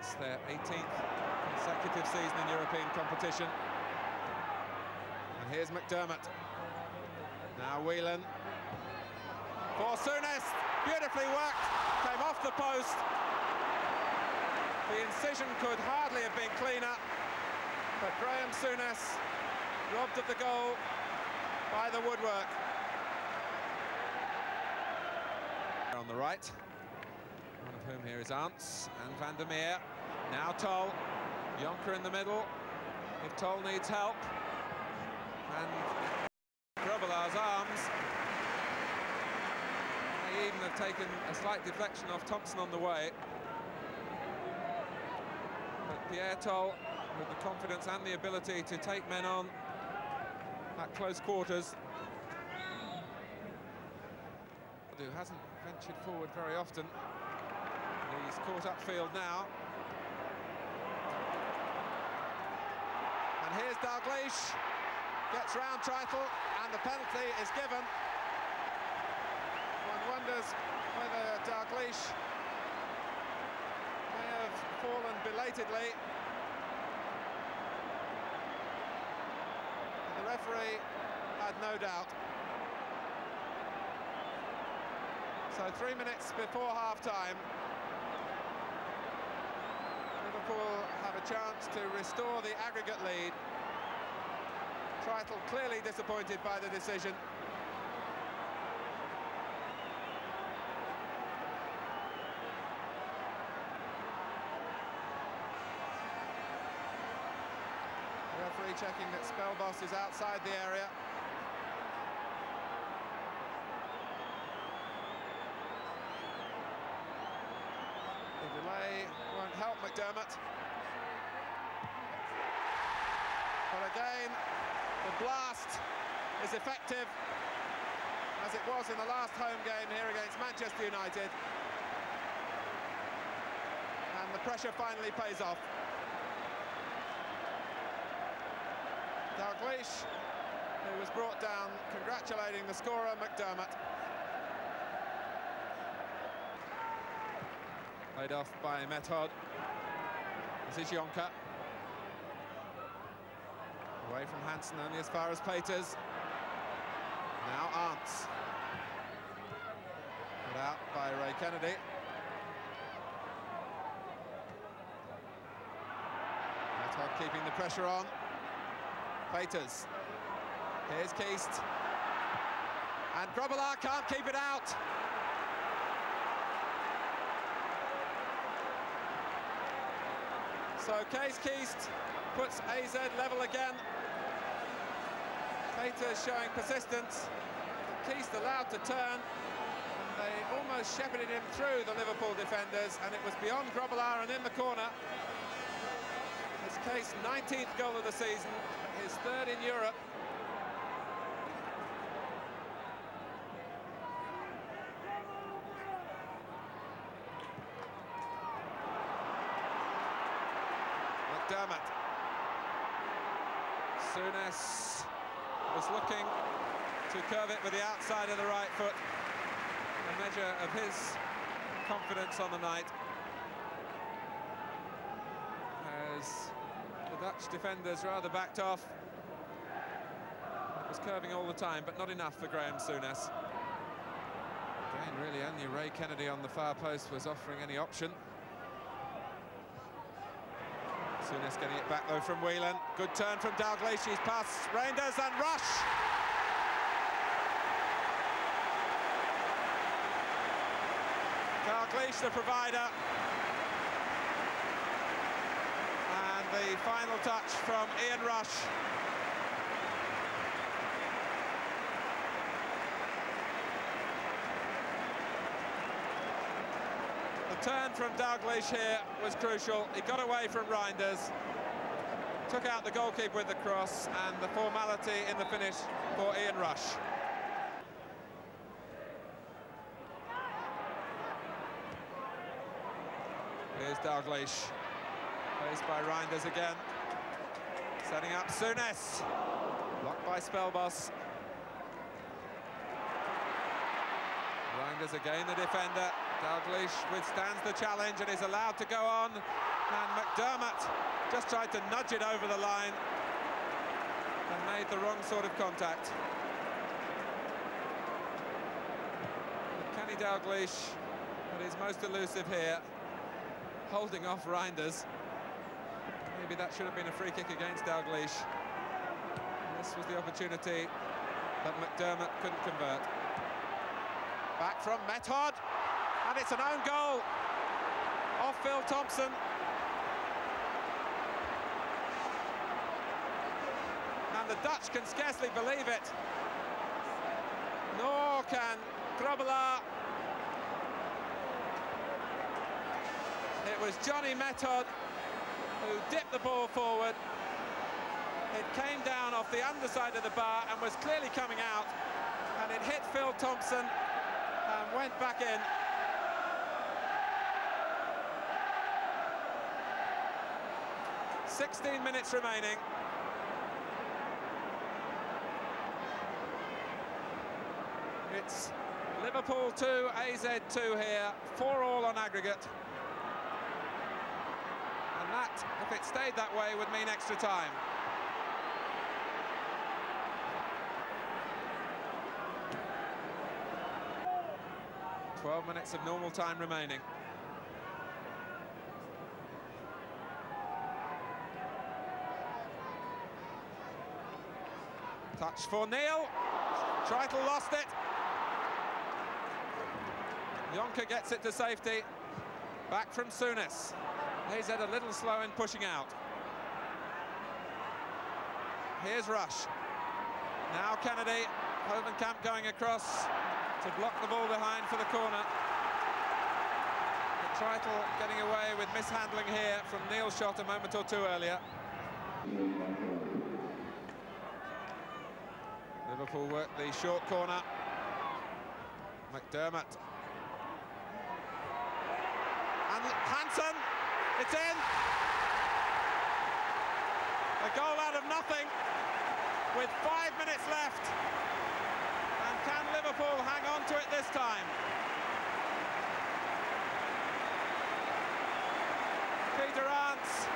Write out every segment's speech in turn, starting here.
It's their 18th consecutive season in European competition. And here's McDermott. Now Whelan. For Souness, beautifully worked, came off the post. The incision could hardly have been cleaner, but Graham Souness robbed of the goal by the woodwork. On the right, one of whom here is Arntz and Van der Meer. Now Tol, Jonker in the middle, if Tol needs help. And Grobbelaar's arms may even have taken a slight deflection off Thompson on the way. But Pierre Tol, with the confidence and the ability to take men on at close quarters, who hasn't ventured forward very often. He's caught upfield now. And here's Dalglish, gets round Treitel, and the penalty is given. One wonders whether Dalglish may have fallen belatedly. The referee had no doubt. So 3 minutes before half-time, Liverpool have a chance to restore the aggregate lead. Treitel clearly disappointed by the decision. The referee checking that Spelbos is outside the area. The delay won't help McDermott. But again, the blast is effective, as it was in the last home game here against Manchester United. And the pressure finally pays off. Dalglish, who was brought down, congratulating the scorer, McDermott. Played off by Method. This is Jonker. Away from Hansen, only as far as Peters. Now Arntz. Put out by Ray Kennedy. Method keeping the pressure on. Peters. Here's Keast. And Grobbelaar can't keep it out. So Kees Keast puts AZ level again. Peters showing persistence. Keast allowed to turn. And they almost shepherded him through the Liverpool defenders, and it was beyond Grobbelaar and in the corner. It's Keast's 19th goal of the season, his third in Europe. McDermott. Souness was looking to curve it with the outside of the right foot. A measure of his confidence on the night. As the Dutch defenders rather backed off. It was curving all the time, but not enough for Graham Souness. Again, really only Ray Kennedy on the far post was offering any option. Souness getting it back though from Whelan. Good turn from Dalglish. He's past Reinders and Rush. Dalglish the provider. And the final touch from Ian Rush. The turn from Dalglish here was crucial. He got away from Reinders, took out the goalkeeper with the cross, and the formality in the finish for Ian Rush. Here's Dalglish, faced by Reinders again, setting up Souness, blocked by Spelbos. Reinders again the defender. Dalglish withstands the challenge and is allowed to go on. And McDermott just tried to nudge it over the line and made the wrong sort of contact. Kenny Dalglish, but is most elusive here, holding off Reinders. Maybe that should have been a free kick against Dalglish. And this was the opportunity that McDermott couldn't convert. Back from Method, and it's an own goal off Phil Thompson. And the Dutch can scarcely believe it, nor can Grobbelaar. It was Johnny Method who dipped the ball forward. It came down off the underside of the bar and was clearly coming out, and it hit Phil Thompson and went back in. "16 minutes remaining. It's Liverpool 2, AZ 2 here, 4-4 on aggregate. And that, if it stayed that way, would mean extra time. "12 minutes of normal time remaining. Touch for Neil. Treitel lost it. Jonker gets it to safety. Back from Souness. AZ a little slow in pushing out. Here's Rush. Now Kennedy. Hovenkamp going across to block the ball behind for the corner. But Treitel getting away with mishandling here from Neil's shot a moment or two earlier. Liverpool work the short corner. McDermott. And Hansen, it's in. A goal out of nothing with 5 minutes left. And can Liverpool hang on to it this time? Peter Arndts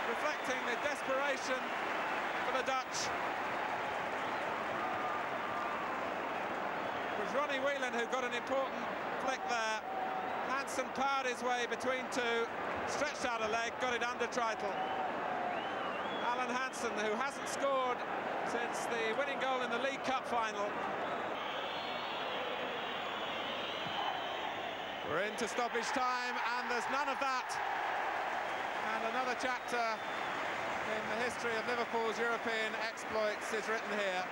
reflecting the desperation for the Dutch. It was Ronnie Whelan who got an important flick there. Hansen powered his way between two, stretched out a leg, got it under Treitel. Alan Hansen, who hasn't scored since the winning goal in the League Cup final. We're into stoppage time, and there's none of that. And another chapter in the history of Liverpool's European exploits is written here.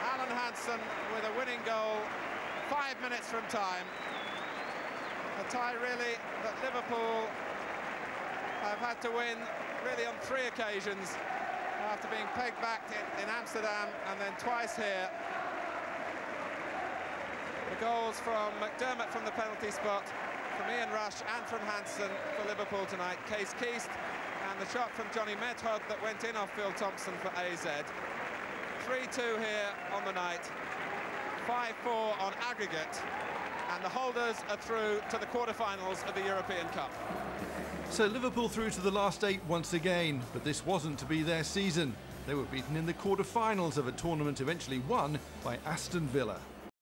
Alan Hansen with a winning goal, 5 minutes from time. A tie really that Liverpool have had to win really on 3 occasions after being pegged back in Amsterdam and then twice here. The goals from McDermott from the penalty spot, from Ian Rush and from Hansen for Liverpool tonight. Kees Kiest, and the shot from Johnny Method that went in off Phil Thompson for AZ. 3-2 here on the night, 5-4 on aggregate, and the holders are through to the quarter-finals of the European Cup. So Liverpool through to the last 8 once again, but this wasn't to be their season. They were beaten in the quarter-finals of a tournament eventually won by Aston Villa.